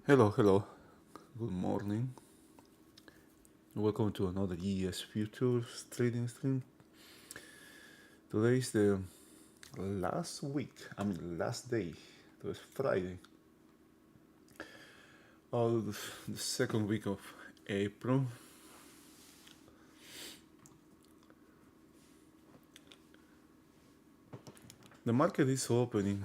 Hello, good morning. Welcome to another ES Futures trading stream. Today is the last day, it was Friday of the second week of April. The market is opening.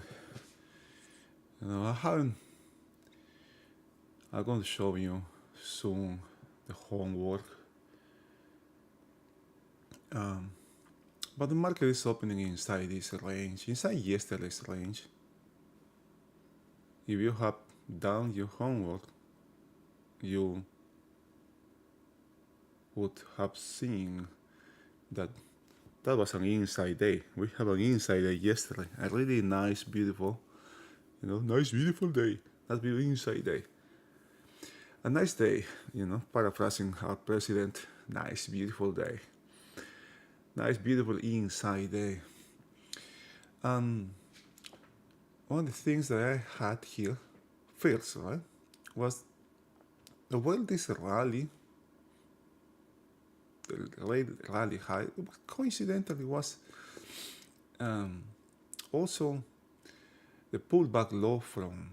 I'm going to show you soon the homework. But the market is opening inside this range, inside yesterday's range. If you have done your homework, you would have seen that was an inside day. We have an inside day yesterday. A really nice, beautiful, nice, beautiful day. That's beautiful inside day. A nice day, paraphrasing our president. Nice, beautiful day. Nice, beautiful inside day. One of the things that I had here first, right, was this rally, the rally high, coincidentally was also the pullback low from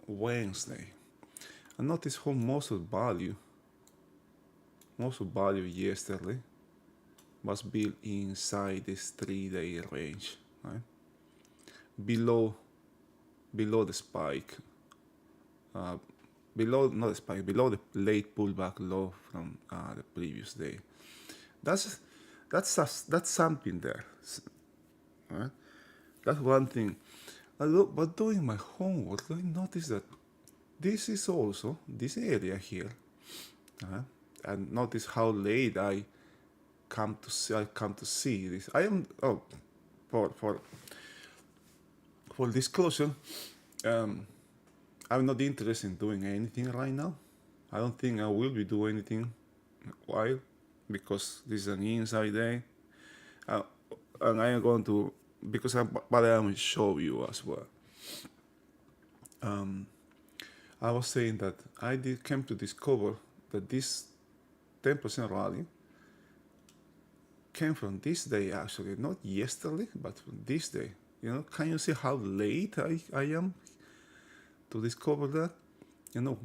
Wednesday. And notice how most of value yesterday was built inside this 3-day range, right? Below the spike, below the late pullback low from the previous day. That's something there, right? That's one thing. But doing my homework, I noticed that this is also this area here, and notice how late I come to see this. I am for disclosure, I'm not interested in doing anything right now. I don't think I will be doing anything while, because this is an inside day, and I am going to, but I am show you as well. I was saying that came to discover that this 10% rally came from this day, actually, not yesterday, but from this day. Can you see how late I am to discover that?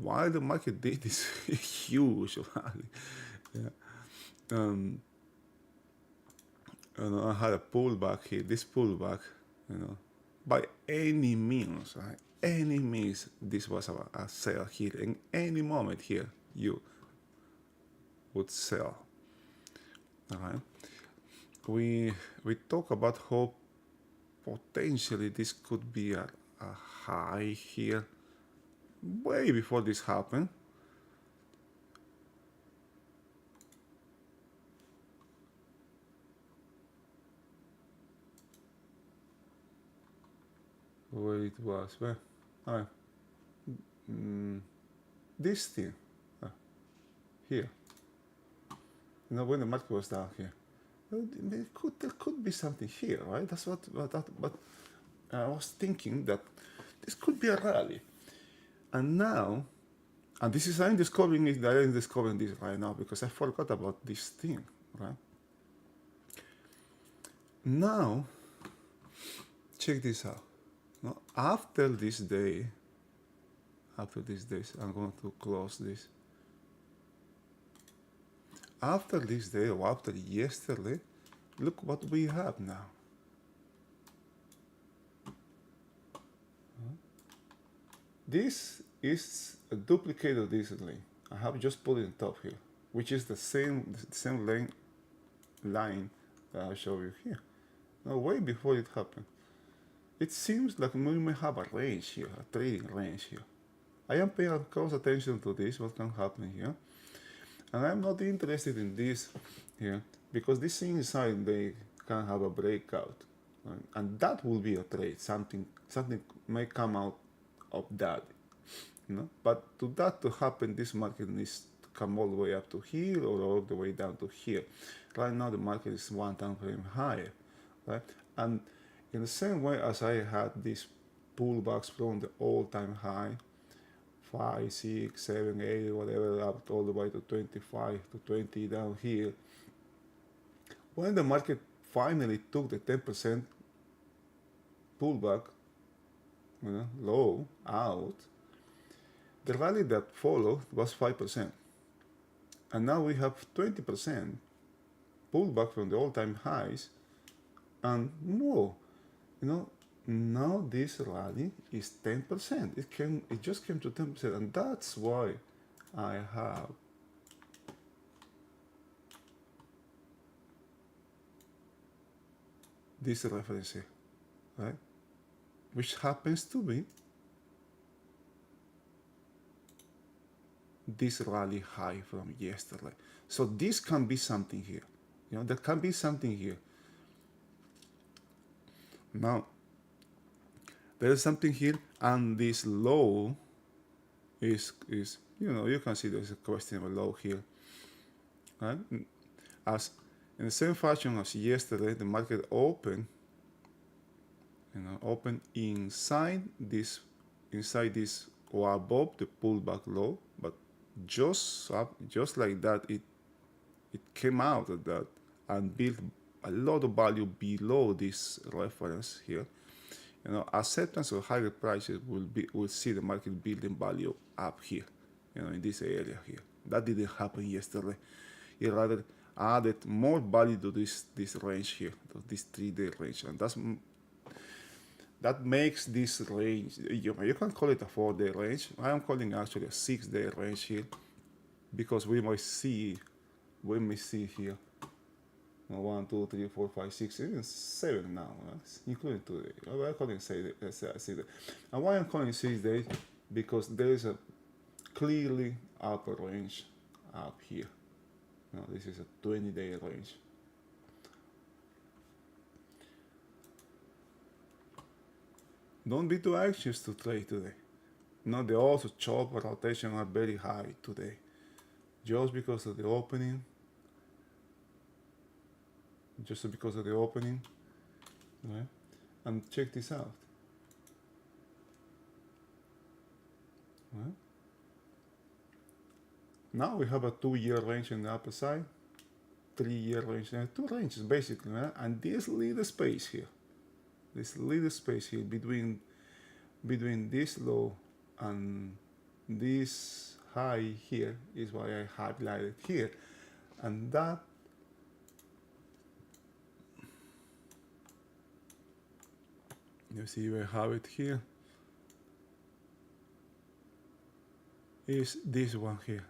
While the market did this huge rally. I had a pullback here, this pullback, by any means, right? Any means, this was a sell here. In any moment here, you would sell. All right. We talk about how potentially this could be a high here way before this happened. Where it was, where? This thing, here. When the market was down here, there could be something here, right? That's what I was thinking, that this could be a rally. And now, and this is, I'm discovering this right now because I forgot about this thing, right? Now, check this out. Now, after this day, I'm going to close this. After this day, or after yesterday, look what we have now. This is a duplicate of this lane. I have just put it on top here, which is the same line that I'll show you here. Now, way before it happened, it seems like we may have a range here, a trading range here. I am paying close attention to this, what can happen here. And I'm not interested in this here, because this inside they can have a breakout. Right? And that will be a trade. Something may come out of that. But to happen, this market needs to come all the way up to here or all the way down to here. Right now the market is one time frame higher. Right? And in the same way as I had these pullbacks from the all-time high 5, 6, 7, 8, whatever, up all the way to 25 to 20 down here. When the market finally took the 10% pullback, low out, the rally that followed was 5%. And now we have 20% pullback from the all-time highs, and more. Now this rally is 10%. It just came to 10%, and that's why I have this reference here, right? Which happens to be this rally high from yesterday. So this can be something here. There can be something here. Now, there is something here, and this low is you can see there's a questionable low here. Right? As in the same fashion as yesterday, the market opened, open inside this or above the pullback low, but just like that, it came out of that and built a lot of value below this reference here. Acceptance of higher prices will see the market building value up here, in this area here. That didn't happen yesterday. It rather added more value to this range here, to this 3-day range, and that makes this range, you can call it a 4-day range. I am calling actually a 6-day range here, because we may see here 1, 2, 3, 4, 5, 6, even 7 now, including today. I'm calling 6 days. And why I'm calling 6 days? Because there is a clearly upper range up here. This is a 20-day range. Don't be too anxious to trade today. The odds of chop rotation are very high today, just because of the opening. Right? And check this out. Right? Now we have a 2-year range on the upper side, 3-year range, 2 ranges basically, right? And this little space here, between this low and this high here is why I highlighted here, and that you see we have it here is this one here.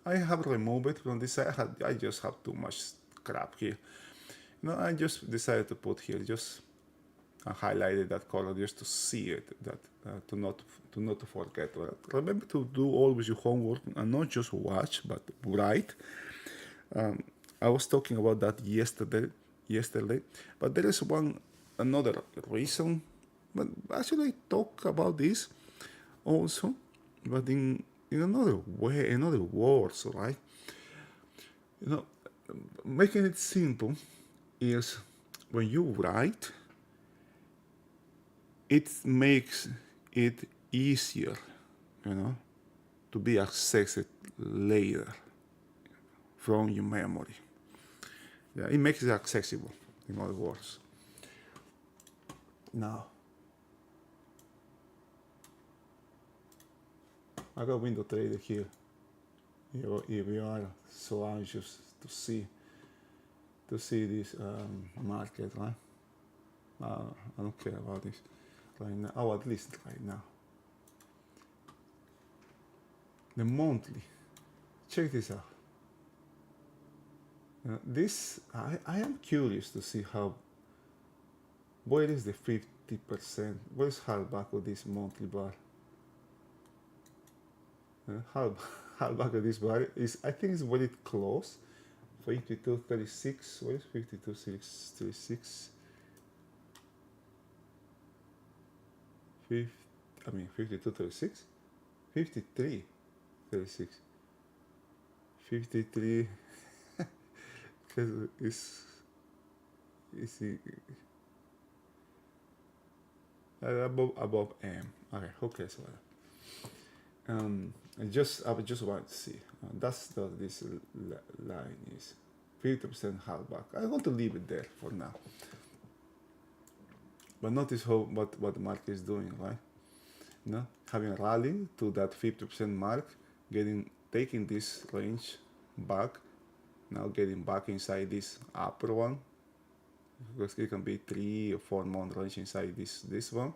I have removed it from this side. I just have too much crap here. I just decided to put here, just highlighted that color just to see it, that to not forget. Remember to do always your homework and not just watch, but write. I was talking about that yesterday, but there is another reason. But actually, I talk about this also, but in another way, in other words, right? Making it simple is when you write, it makes it easier, to be accessed later from your memory. Yeah, it makes it accessible, in other words. Now, I got window trader here. If you are so anxious to see this market, right? I don't care about this right now, or at least right now. The monthly, check this out. I am curious to see where is the 50%, where's halfback of this monthly bar? Halfback of this bar is, I think it's very close, 52.36, where is 52.36? 52.36? 53.36. 53, because it's above M. Okay, who cares about that? I just want to see. That's this line is 50% hardback. I want to leave it there for now. But notice what the market is doing, right? Having a rally to that 50% mark, taking this range back, now getting back inside this upper one, because it can be 3 or 4 month range inside this one,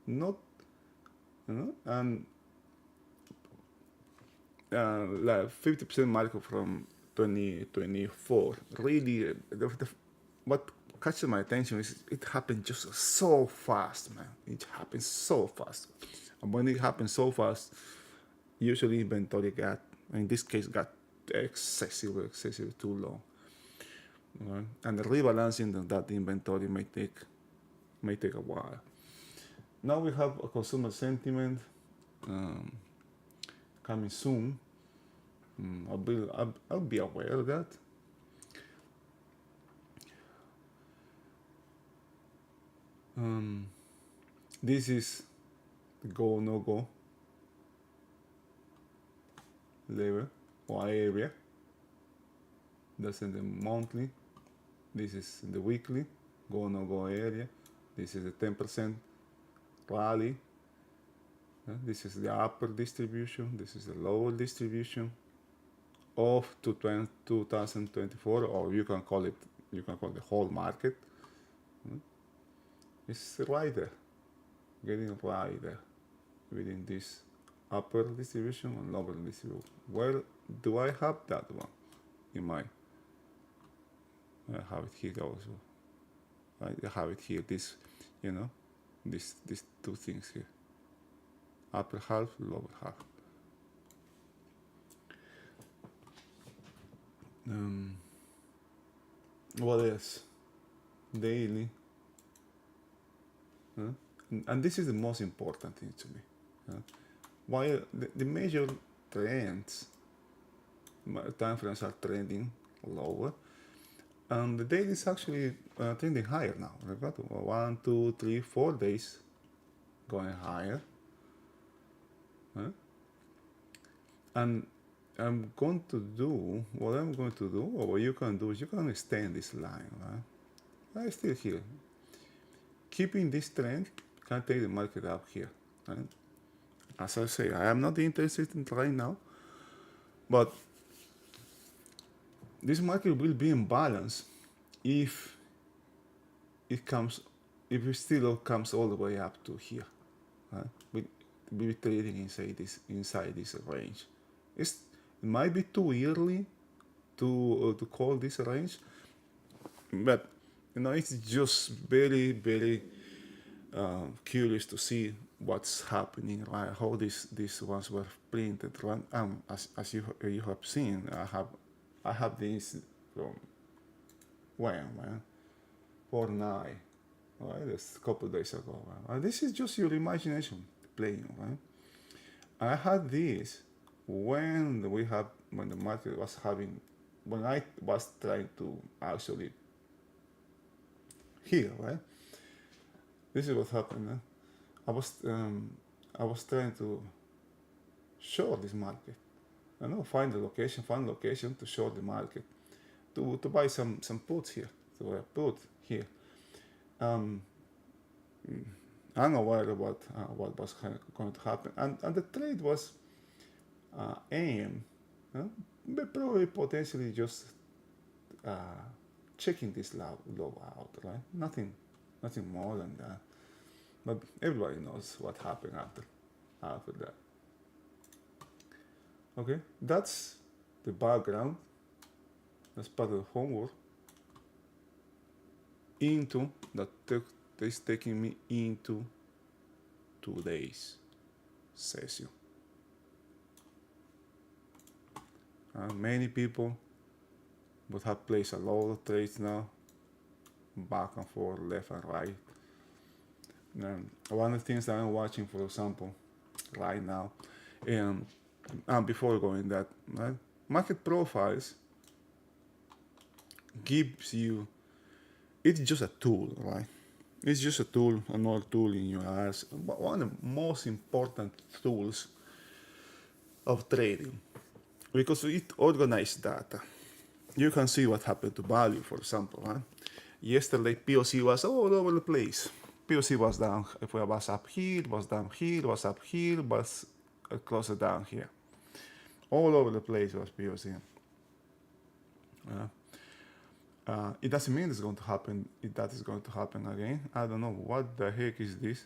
not, and like 50% mark from 2024. Really, what catches my attention is it happened just so fast, man. It happens so fast, and when it happens so fast, usually inventory in this case, got excessive too long. Right? And the rebalancing of that inventory may take a while. Now we have a consumer sentiment coming soon. I'll be aware of that. This is the go no go level or area. That's in the monthly. This is in the weekly go no go area. This is the 10% rally. This is the upper distribution. This is the lower distribution of 2024, or you can call it the whole market. It's right there, getting right there within this upper distribution and lower distribution. Where do I have that one in my? I have it here also. I have it here. This, these two things here. Upper half, lower half. What else? Daily. And this is the most important thing to me. While the major trends, time frames are trending lower, and the daily is actually trending higher now. We've got 1, 2, 3, 4 days going higher. And what I'm going to do, or what you can do, is you can extend this line, right? I'm still here. Keeping this trend can take the market up here. Right? As I say, I am not interested in it right now, but this market will be in balance if it still comes all the way up to here. Right? We'll be trading inside this range. It might be too early to call this range, but it's just very, very curious to see what's happening, right? How these ones were printed, right? As you have seen, I have this from when, man? 4/9, right? That's a couple of days ago, right? This is just your imagination playing, right? I had this when the market was when I was trying to actually here, right? This is what happened. I was trying to short this market. Find location to short the market, to buy some puts here, to put here. I'm aware about what was going to happen, and the trade was AM, but probably potentially just checking this low out, right? Nothing more than that. But everybody knows what happened after that. Okay, that's the background. That's part of the homework. Is taking me into today's session. Many people would have placed a lot of trades now, back and forth, left and right. One of the things that I'm watching, for example, right now, and before going that, right, market profiles gives you, it's just a tool, right? It's just a tool, another tool in your eyes. But one of the most important tools of trading because it organized data. You can see what happened to value, for example. Huh? Yesterday, POC was all over the place. POC was down, if it was up here, was down here, was up here, was closer down here. All over the place was POC. It doesn't mean it's going to happen. That is going to happen again. I don't know what the heck is this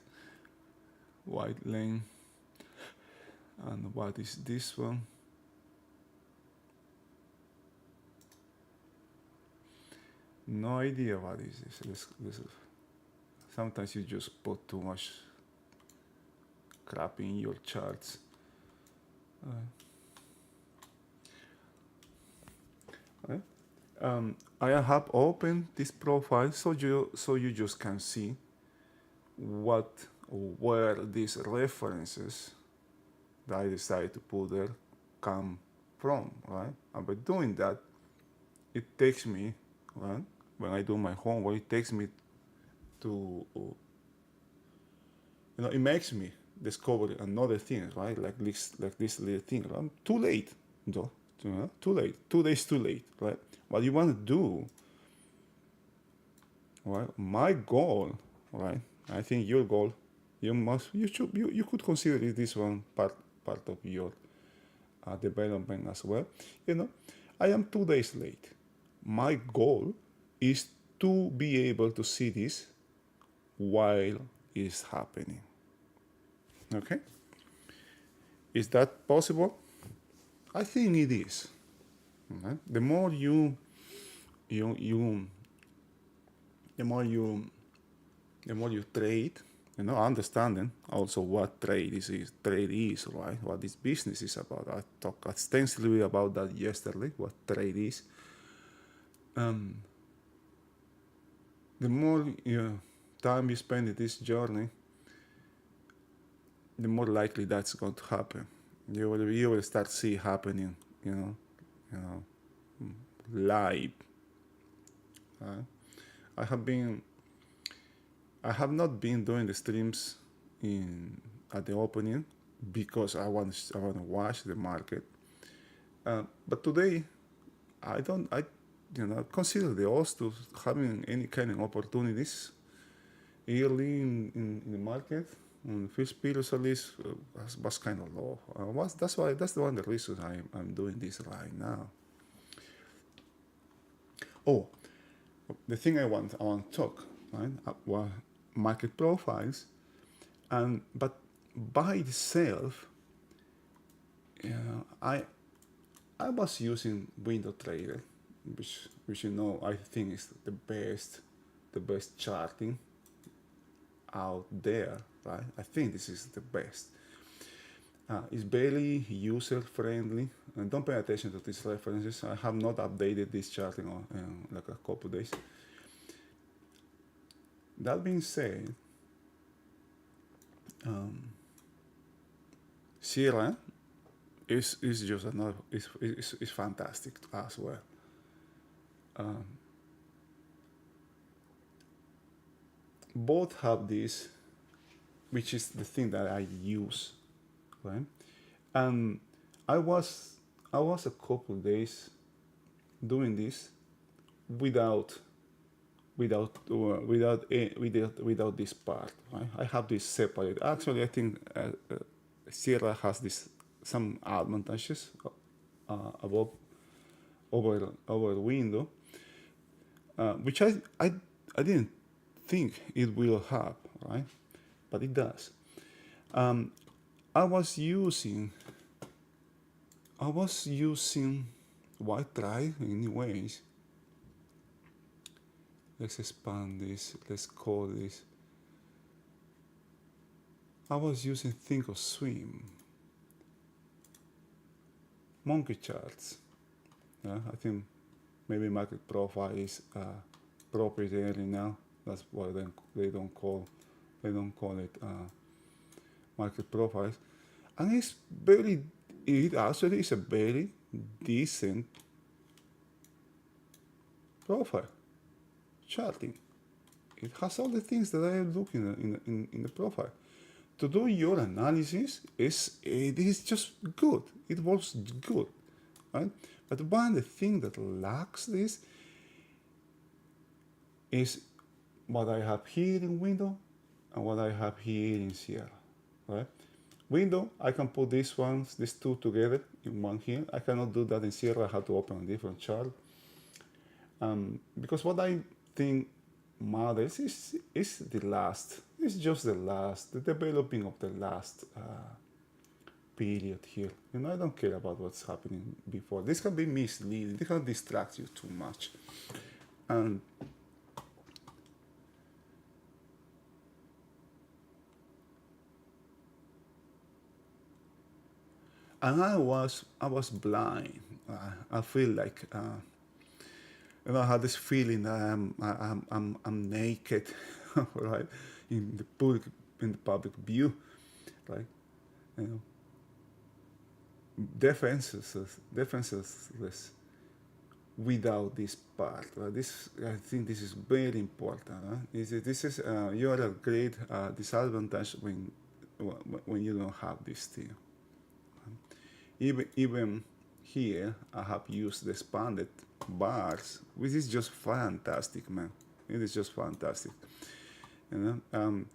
white lane, and what is this one? No idea what is this. Sometimes you just put too much crap in your charts. I have opened this profile so you just can see where these references that I decided to put there come from, right? And by doing that, it takes me, right? When I do my homework, it takes me to, it makes me discover another thing, right? Like this little thing. Right? Too late, though. Too late. 2 days too late, right? What you want to do, right? My goal, right? I think your goal, you could consider this one part of your development as well. I am 2 days late. My goal is to be able to see this while it's happening. Okay? Is that possible? I think it is. Okay? The more you trade, understanding also what trade is, right? What this business is about. I talked extensively about that yesterday, what trade is. The more time you spend in this journey, the more likely that's going to happen. You will start see happening, live. I have not been doing the streams at the opening because I want to watch the market. But today, I consider the odds to having any kind of opportunities early in the market. First periods at least was kind of low. That's one of the reasons I'm doing this right now. Oh, the thing I want to talk, right? Well, market profiles, but by itself, I was using window trader, which I think is the best charting out there, right? I think this is the best. It's very user friendly, and don't pay attention to these references. I have not updated this charting in like a couple days. That being said, Sierra is just another is fantastic as well. Both have this, which is the thing that I use, right? And I was a couple days doing this without this part. Right? I have this separate. Actually, I think Sierra has some advantages above over window, which I didn't think it will have, right? But it does. I was using white try anyways. Let's expand this. Let's call this. I was using Think or Swim. Monkey charts. Yeah, I think maybe market profile is proprietary now. That's why they don't call it market profiles. And it actually is a very decent profile charting. It has all the things that I am looking at in the profile. to do your analysis it is just good. It works good, right? But one of the things that lacks this is what I have here in window and what I have here in Sierra, right? Window, I can put these two together in one here. I cannot do that in Sierra. I have to open a different chart. Because what I think matters is the last. It's just the developing of the last period here. I don't care about what's happening before. This can be misleading. This can distract you too much. And I was blind. I feel like I had this feeling that I'm naked, right, in the public view, right, you know, defenseless without this part. This I think this is very important. This is you are a great disadvantage when you don't have this thing. Even here, I have used the expanded bars, which is just fantastic, man. It is just fantastic. One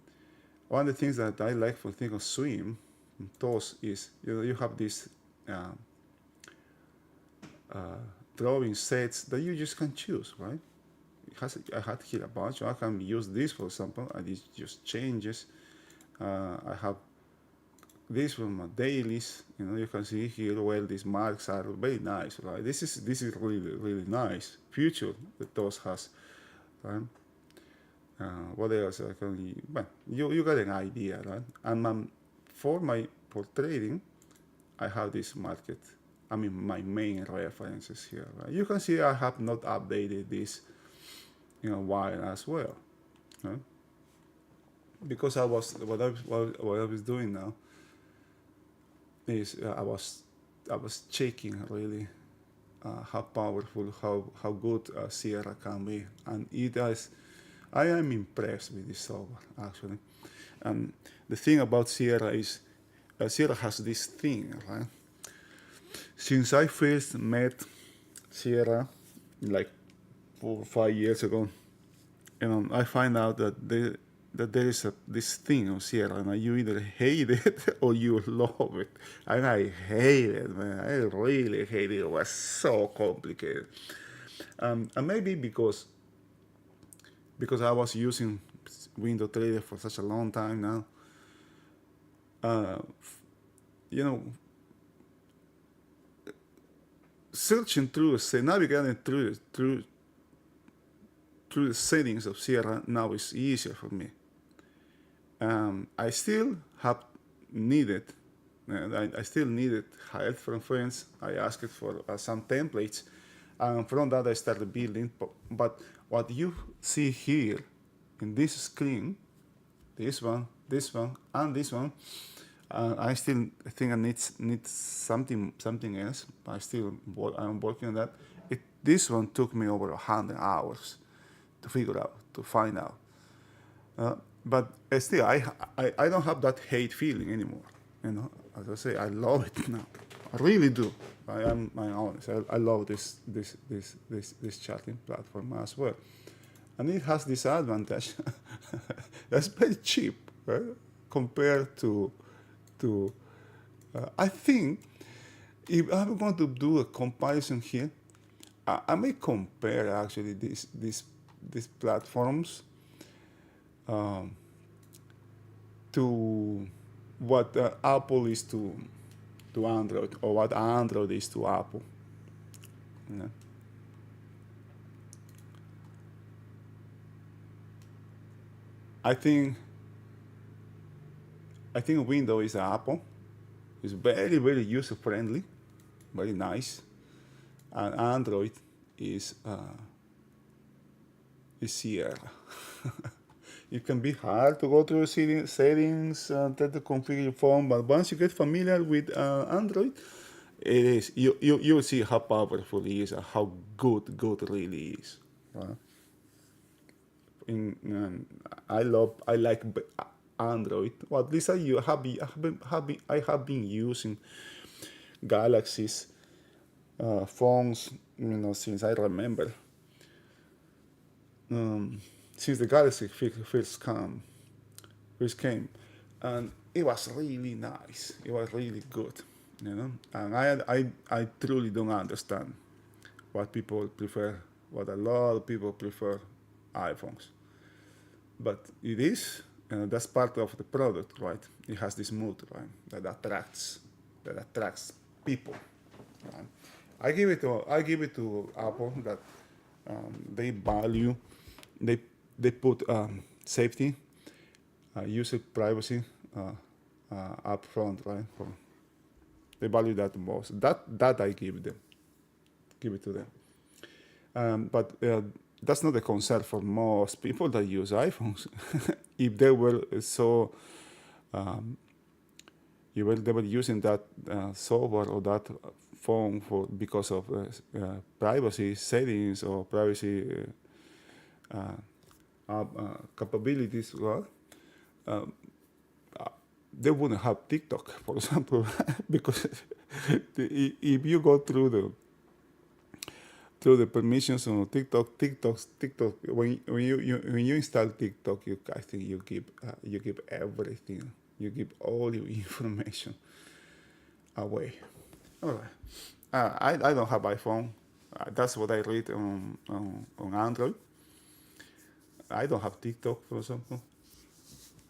of the things that I like for things of swim, toss is you have these drawing sets that you just can choose, right? I had here a bunch. I can use this, for example, and it just changes. I have this from my dailies. You can see here where these marks are very nice, right? This is really nice. Future that those has, right? What else I can? Well, you got an idea, right? And for trading, I have this market. I mean, my main references here, right? You can see I have not updated this in a while as well, right? Because what I was doing now is I was checking really how powerful, how good Sierra can be, and it has. I am impressed with this software actually, and the thing about Sierra is Sierra has this thing, right? Since I first met Sierra, like 4 or 5 years ago, I find out that there is this thing on Sierra, and you either hate it or you love it. And I hate it, man. I really hate it. It was so complicated. And maybe because I was using Window Trader for such a long time now, searching through, navigating through the settings of Sierra now is easier for me. I still have needed, I still needed help from friends. I asked for some templates, and from that I started building. But what you see here in this screen, this one, and this one, I still think I need something else. I'm working on that. This one took me over 100 hours to figure out, to find out. But still, I don't have that hate feeling anymore. As I say, I love it now. I really do. I'm honest. I love this charting platform as well, and it has this advantage that's very cheap, right? Compared to I think if I'm going to do a comparison here, I may compare actually these platforms to what Apple is to Android, or what Android is to Apple. I think Windows is Apple. It's very user friendly, very nice, and Android is Sierra. It can be hard to go through settings and try to configure your phone, but once you get familiar with Android, it is you will see how powerful it is and how good it really is. Right? Android, or at least I have been using Galaxy's phones, since I remember. Since the Galaxy first came, and it was really nice. It was really good, And I truly don't understand what people prefer, what a lot of people prefer iPhones. But it is, that's part of the product, right? It has this mood, right, that attracts people. Right? I give it to Apple that they value, they put safety, user privacy up front, right? They value that the most. That I give it to them. But that's not a concern for most people that use iPhones. If they were so, if they were using that software or that phone because of privacy settings or privacy capabilities, well, they wouldn't have TikTok, for example, because if you go through the permissions on TikTok, when you install TikTok, I think you give everything, you give all your information away. All right. I don't have iPhone. That's what I read on Android. I don't have TikTok, for example.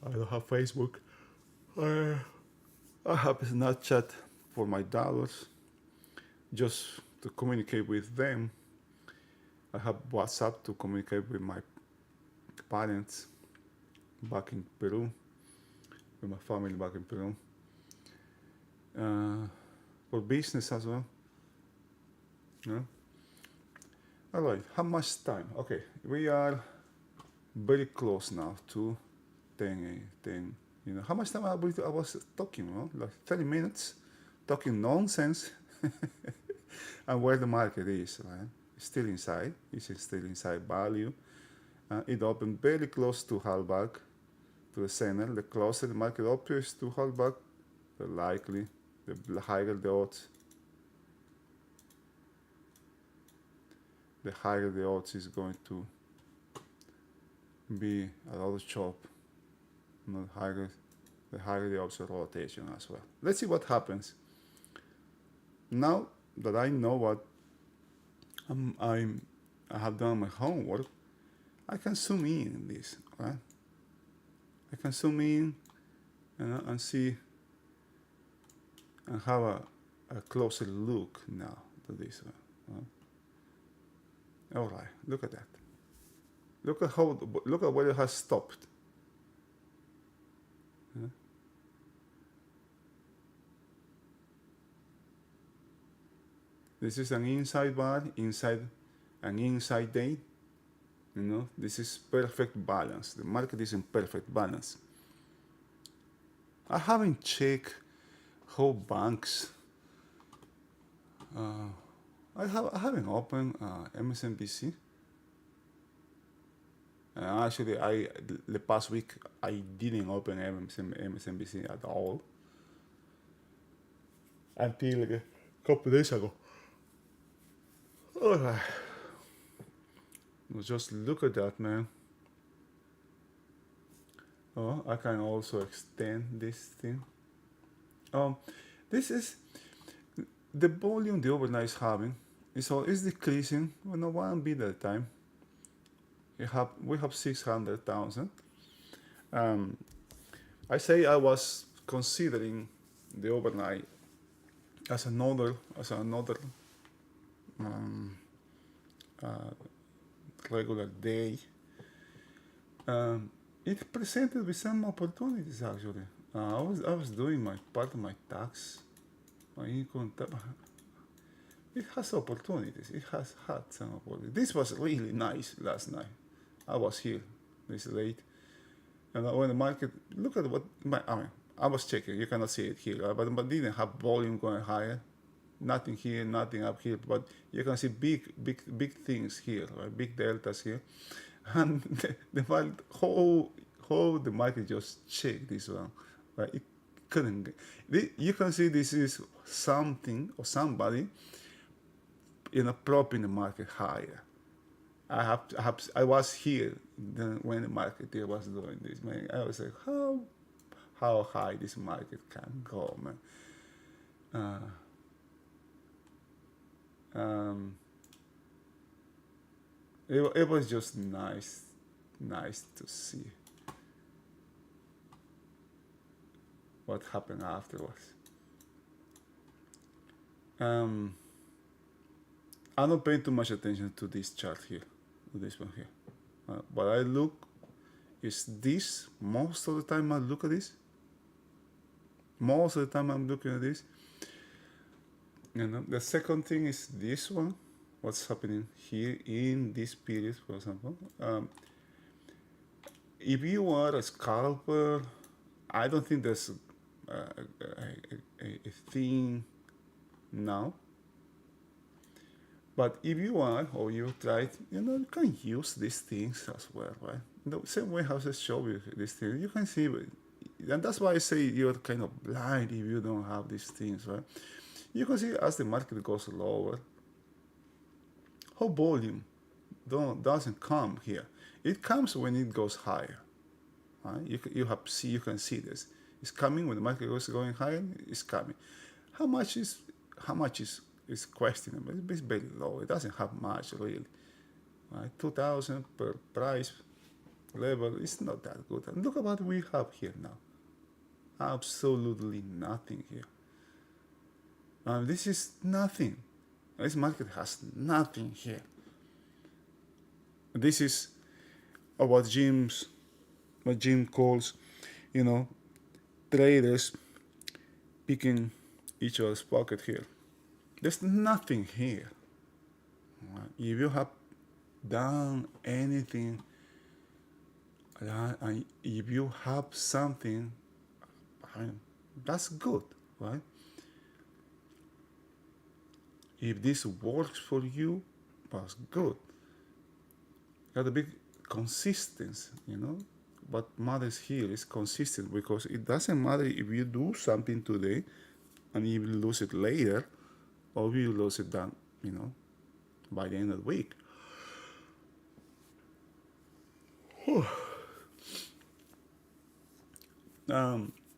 I don't have Facebook. I have Snapchat for my daughters, just to communicate with them. I have WhatsApp to communicate with my parents back in Peru, with my family back in Peru. For business as well. Yeah. All right, how much time? Okay, we are very close now to 10. How much time I was talking? Like 30 minutes, talking nonsense. And where the market is, right? It's still inside. It's still inside value. It opened very close to halfback, to the center. The closer the market opens to halfback, the likely, the higher the odds. The higher the odds is going to be a lot of chop. The higher the odds of rotation as well. Let's see what happens. Now that I know what I have done my homework, I can zoom in this, right? I can zoom in and see and have a closer look now to this one. Right? All right, look at that. Look at where it has stopped. Yeah. This is an inside bar, an inside day. This is perfect balance. The market is in perfect balance. I haven't checked how banks. I haven't opened MSNBC. Actually, the past week I didn't open MSNBC at all until a couple days ago. Alright. Just look at that, man. Oh, I can also extend this thing. This is the volume the overnight is having. It's decreasing. Well, no one bit at a time. We have 600,000. I say I was considering the overnight as another regular day. It presented with some opportunities actually. I was doing my part of my tax, my income tax. It has opportunities. It has had some opportunities. This was really nice last night. I was here this late, and when the market, look at what I was checking. You cannot see it here, but didn't have volume going higher. Nothing here, nothing up here, but you can see big things here, right? Big deltas here, and the whole how the market just checked this one, but it couldn't. You can see this is something or somebody, propping the market higher. I was here when the market was doing this, man. I was like, how high this market can go, man. It was just nice to see what happened afterwards. I'm not paying too much attention to this chart here, to this one here. What I look is this. Most of the time I look at this. Most of the time I'm looking at this. The second thing is this one. What's happening here in this period, for example. If you are a scalper, I don't think there's a thing now. But if you are, or you tried, you can use these things as well, right? The same way how I show you these things, you can see, and that's why I say you're kind of blind if you don't have these things, right? You can see as the market goes lower, how volume doesn't come here. It comes when it goes higher. Right? You can see this. It's coming when the market goes going higher. It's coming. How much is questionable. It's very low. It doesn't have much really. Right? 2,000 per price level is not that good. And look at what we have here now. Absolutely nothing here. This is nothing. This market has nothing here. This is what Jim calls, traders picking each other's pocket here. There's nothing here. If you have done anything, if you have something, that's good, right? If this works for you, that's good. Got to be consistent, What matters here is consistent, because it doesn't matter if you do something today and you lose it later, or you lose it down, by the end of the week.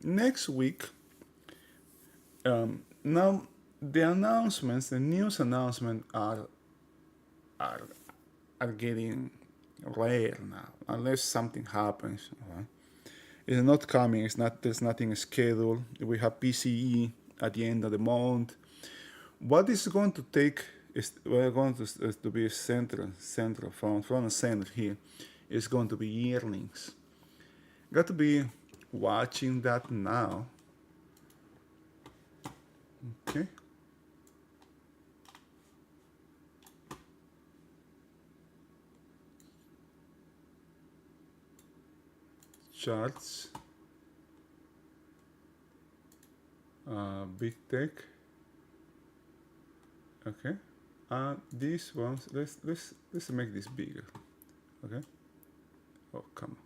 Next week, now the news announcements are getting rare now, unless something happens. Right? It's not coming. There's nothing scheduled. We have PCE at the end of the month. What is going to take is we're going to be central front and center here is going to be earnings. Got to be watching that now. Okay. Charts. Big tech. Okay. These ones, let's make this bigger. Okay. Oh, come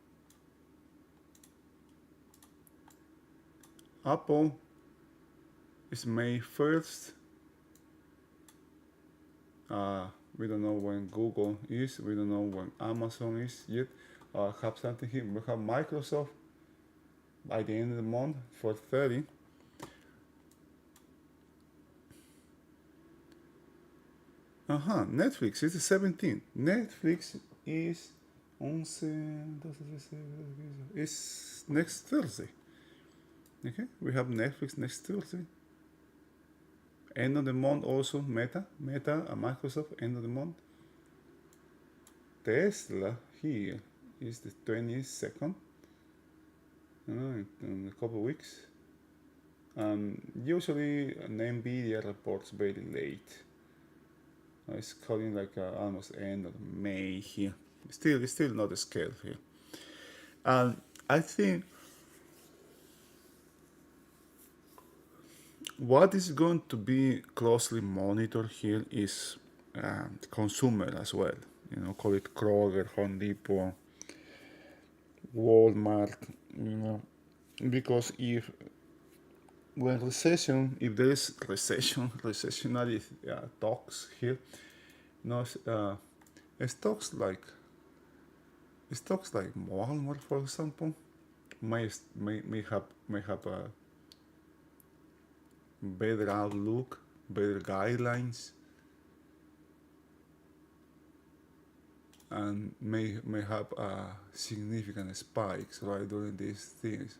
on. Apple is May 1st. We don't know when Google is. We don't know when Amazon is yet. Have something here. We have Microsoft by the end of the month for 30. Netflix is the 17th. Netflix is 11. It's next Thursday. Okay, we have Netflix next Thursday. End of the month also Meta and Microsoft end of the month. Tesla here is the 22nd. In a couple of weeks. Usually an NVIDIA reports very late. It's calling like almost end of May here. It's still not a scale here. I think what is going to be closely monitored here is consumer as well. Call it Kroger, Home Depot, Walmart, you know, because if when recession, if there is recessionary talks here, you know, stocks like stocks like Walmart, for example, may have a better outlook, better guidelines, and may have significant spikes right during these things.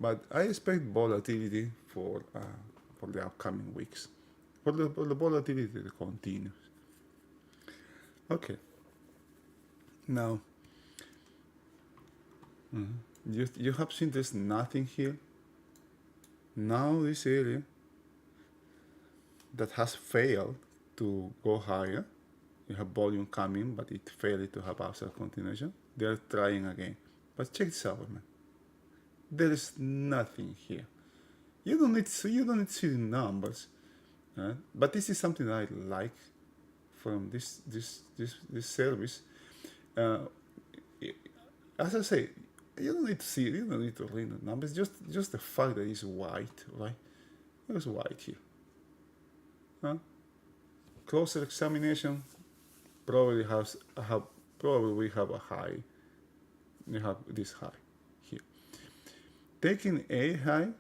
But I expect volatility for the upcoming weeks, for the volatility to continue. Okay. Now, you have seen there's nothing here. Now this area that has failed to go higher. You have volume coming, but it failed to have upside continuation. They are trying again. But check this out, man. There is nothing here. You don't need to see the numbers, but this is something I like from this service. Uh, as I say, you don't need to see it. You don't need to read the numbers. Just the fact that it's white, right? It's white here. Closer examination probably we have a high. You have this high here. Taking a high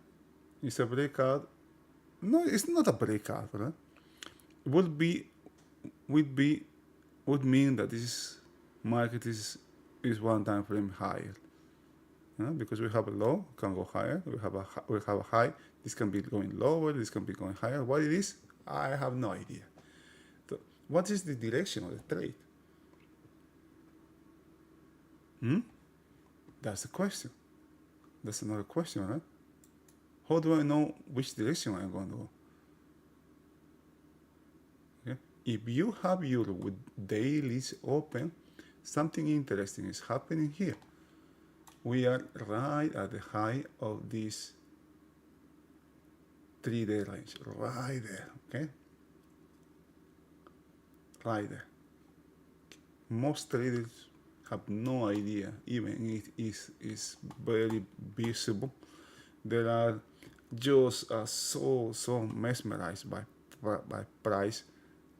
is a breakout. No, it's not a breakout, right? Would mean that this market is one time frame higher. Because we have a low, can go higher. We have a high. This can be going lower. This can be going higher. What it is, I have no idea. So what is the direction of the trade? That's the question. That's another question, right? How do I know which direction I'm going to go? Okay. If you have your dailies open, something interesting is happening here. We are right at the high of this 3-day range, right there, okay? Right there. Most traders have no idea, even it is very visible. There are just so mesmerized by price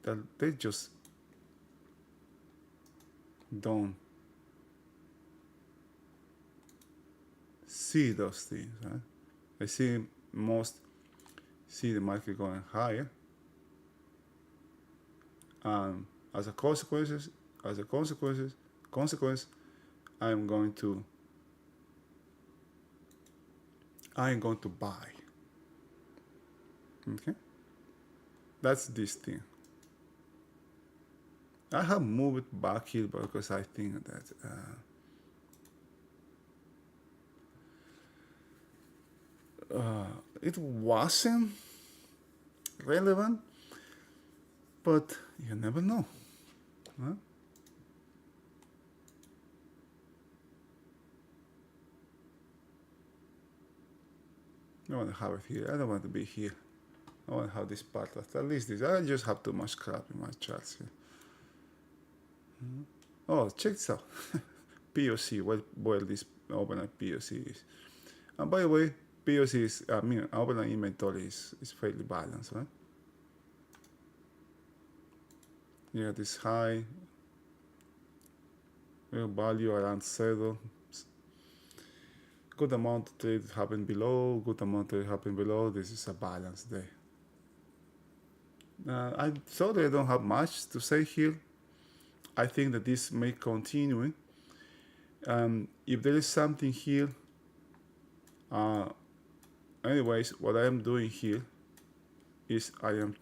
that they just don't see those things. Right? I see the market going higher, and as a consequence, I'm going to buy. Okay, that's this thing. I have moved back here because I think that it wasn't relevant, but you never know. Huh? I want to have it here. I don't want to be here. I want to have this part. At least this. I just have too much crap in my charts here. Oh, check this out. POC. Where this overnight POC is. And by the way, POC is, overnight inventory is fairly balanced, right? You have this high value around 0. Good amount of trade happen below, good amount of trade happen below. This is a balanced day. I'm sorry I don't have much to say here. I think that this may continue. If there is something here, anyways, what I am doing here is I am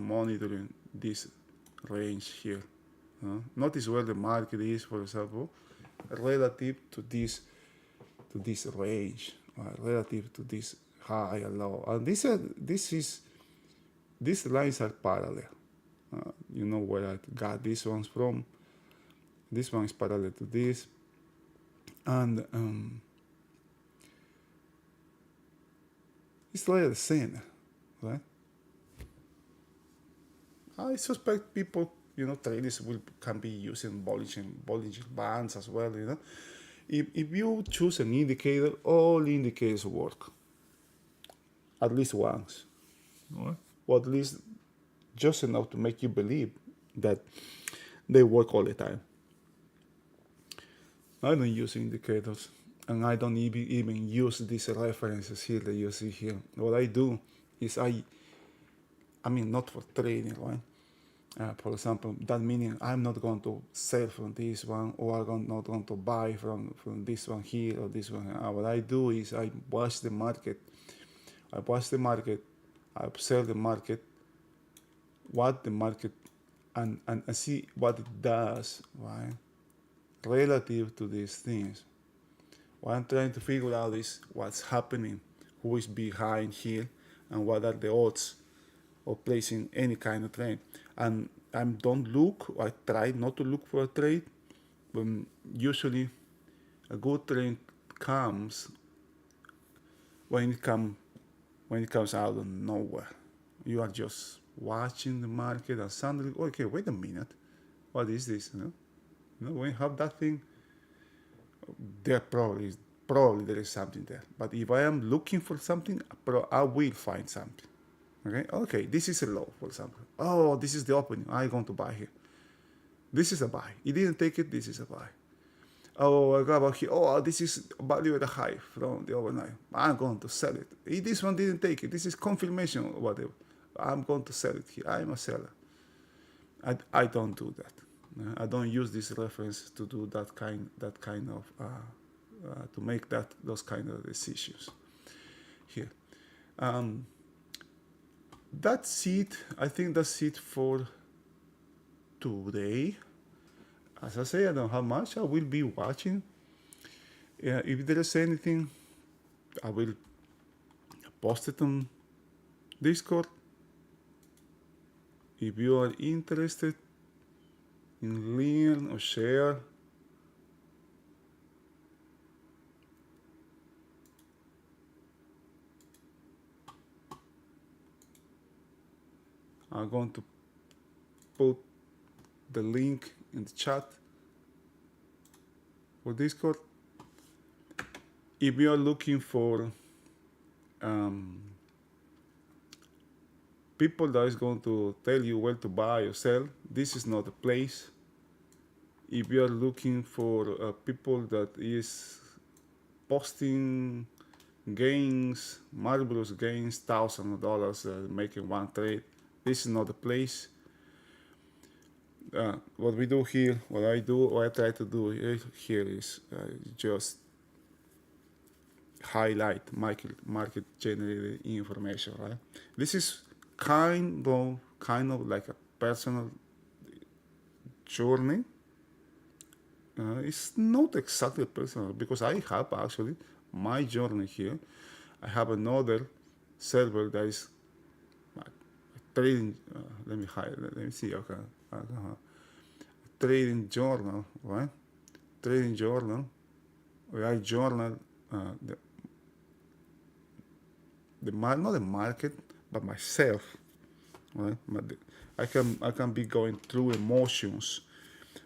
monitoring this range here. Notice where the market is, for example, relative to this range, relative to this high and low. And these lines are parallel. You know where I got these ones from. This one is parallel to this, and it's like the same, right? I suspect people, traders can be using Bollinger Bands as well, if you choose an indicator, all indicators work at least once, or at least just enough to make you believe that they work all the time. I don't use indicators, and I don't even use these references here that you see here. What I do is I mean, not for trading, right? For example, that meaning I'm not going to sell from this one, or I'm not going to buy from this one here or this one. What I do is I watch the market. I observe the market, what the market, and see what it does, right? Relative to these things. What I'm trying to figure out is what's happening, who is behind here, and what are the odds of placing any kind of trade. And I don't look, I try not to look for a trade, but usually a good trade comes when it comes out of nowhere. You are just watching the market and suddenly, okay, wait a minute, what is this? When you have that thing, there probably there is something there. But if I am looking for something, I will find something. Okay, this is a low, for example. Oh, this is the opening. I'm going to buy here. This is a buy. It didn't take it. This is a buy. Oh, I got about here. Oh, this is value at a high from the overnight. I'm going to sell it. If this one didn't take it, this is confirmation or whatever. I'm going to sell it here. I'm a seller. I don't do that. I don't use this reference to do that kind of to make those kind of decisions here. That's it. I think that's it for today. As I say, I don't have much. I will be watching. If there is anything, I will post it on Discord. If you are interested in learn or share, I'm going to put the link in the chat for Discord. If you are looking for people that is going to tell you where to buy or sell, this is not a place. If you are looking for people that is posting gains, marvelous gains, thousands of dollars making one trade, this is not the place. What we do here, what I try to do here is just highlight market generated information, right? This is kind of like a personal journey. It's not exactly personal because I have actually my journey here. I have another server that is trading. Let me see. Okay, trading journal, right? Trading journal. Where I journal not the market, but myself, right? I can be going through emotions,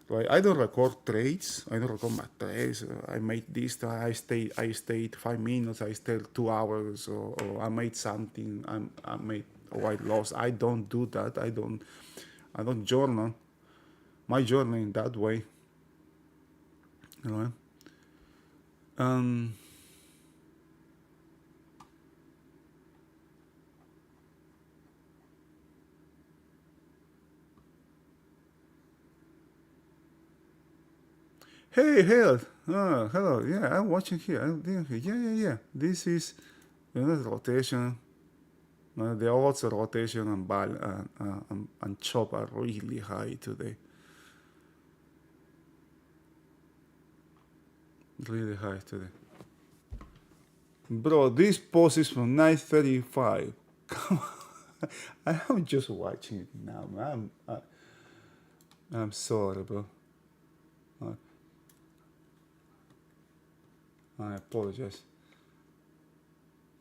right? I don't record trades. I don't record my trades. I made this. I stayed 5 minutes. I stayed 2 hours, or I made something. I made I lost. I don't do that. I don't journal. My journal in that way, right? Hey, hello. Yeah, I'm watching here. Yeah. This is rotation. The odds of rotation and chop are really high today. Really high today. Bro, this post is from 9:35. Come on. I'm just watching it now, man. I'm sorry, bro. I apologize.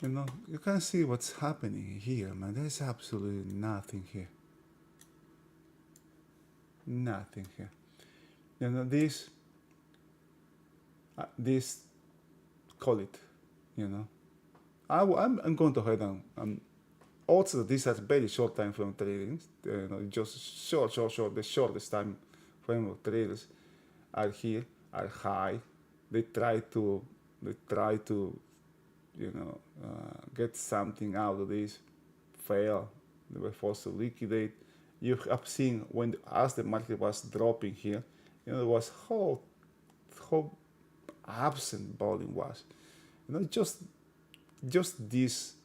You can see what's happening here, man. There's absolutely nothing here. Nothing here. This This call it, you know. I'm going to head on. Also, these are very short time frame trading. Just short. The shortest time frame of traders are here, are high. They try to, get something out of this. Fail. They were forced to liquidate. You have seen when as the market was dropping here, it was how absent volume was. Just this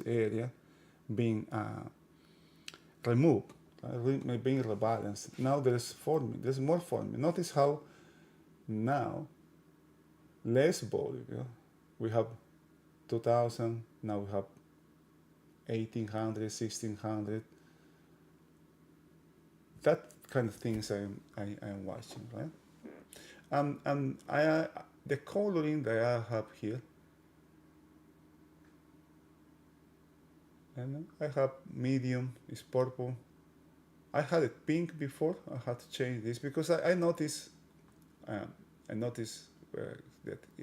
area being removed, being rebalanced. Now there's more forming. Notice how now less volume. We have 2000, now we have 1800, 1600. That kind of things I'm watching, right? And the coloring that I have here, and I have medium is purple. I had it pink before. I had to change this because I noticed that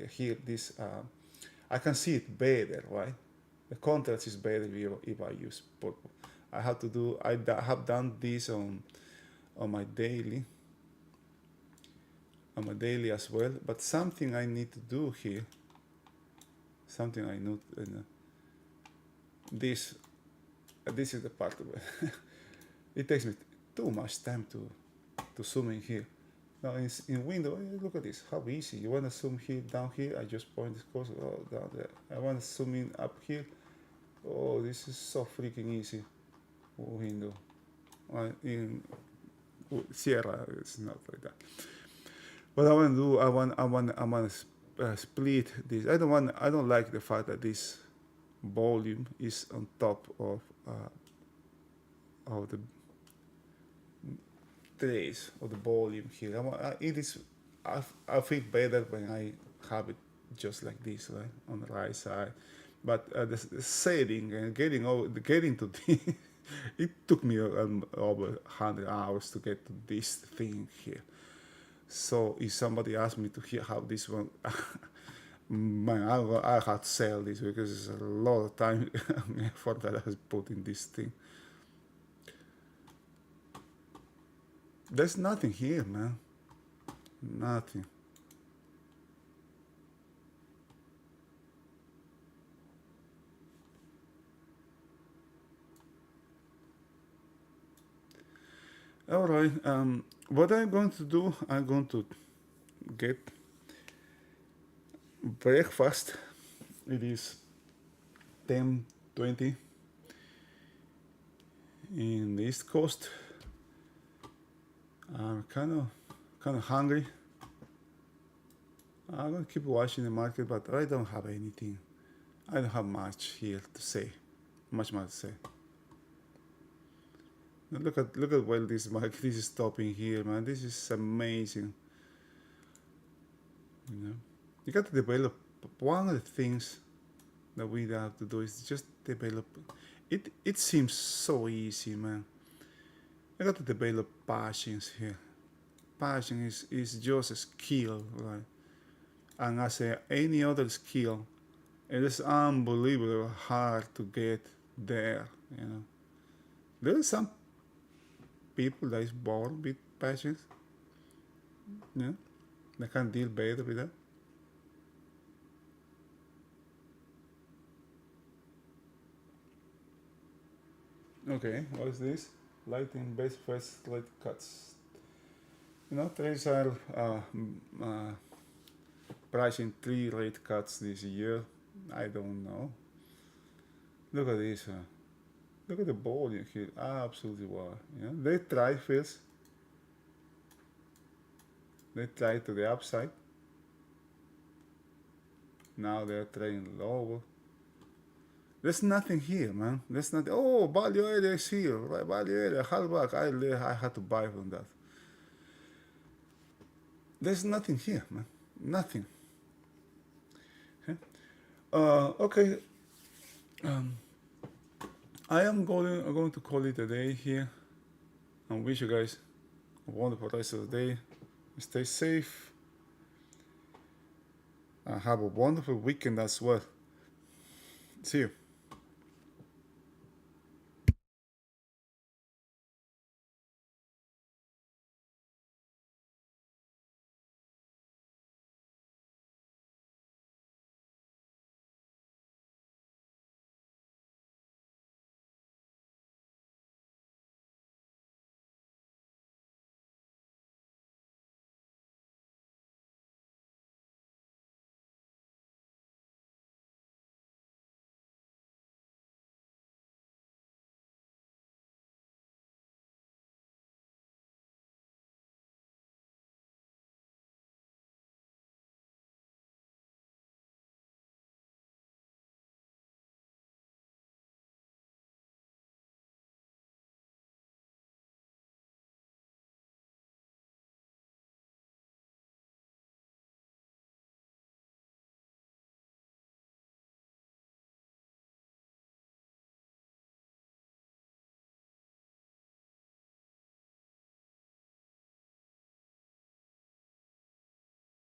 here this I can see it better, right? The contrast is better if I use purple. I have done this on my daily as well. But something I need to do here. Something I know. This is the part of it. It takes me too much time to zoom in here. Now in window, look at this, how easy. You want to zoom here, down here, I just point this cursor down there. I want to zoom in up here. Oh, this is so freaking easy. Window. In Sierra, it's not like that. What I want to do, I want to split this. I don't like the fact that this volume is on top of the trace of the volume here. I feel better when I have it just like this, right, on the right side. But the setting and getting to this, it took me over 100 hours to get to this thing here. So if somebody asked me to hear how this one, man, I had to sell this because it's a lot of time and effort that I was put in this thing. There's nothing here, man. Nothing. All right. What I'm going to do, I'm going to get breakfast. It is 10:20 in the East Coast. I'm kind of hungry. I'm gonna keep watching the market, but I don't have anything. I don't have much here to say. Much more to say. Now look at where this market is stopping here, man. This is amazing. You got to develop. One of the things that we have to do is just develop. It seems so easy, man. I got to develop patience here. Patience is just a skill, right? And as any other skill, it is unbelievably hard to get there. There are some people that is born with patience. They can deal better with that. Okay, what is this? Lighting base first rate cuts. Trades are pricing 3 rate cuts this year. I don't know. Look at this. Look at the volume here. Absolutely wow. They try first. They try to the upside. Now they're trading lower. There's nothing here, man. There's nothing. Oh, value area is here. Right? Value area, halfback. I had to buy from that. There's nothing here, man. Nothing. Okay. I am going to call it a day here. I wish you guys a wonderful rest of the day. Stay safe. Have a wonderful weekend as well. See you.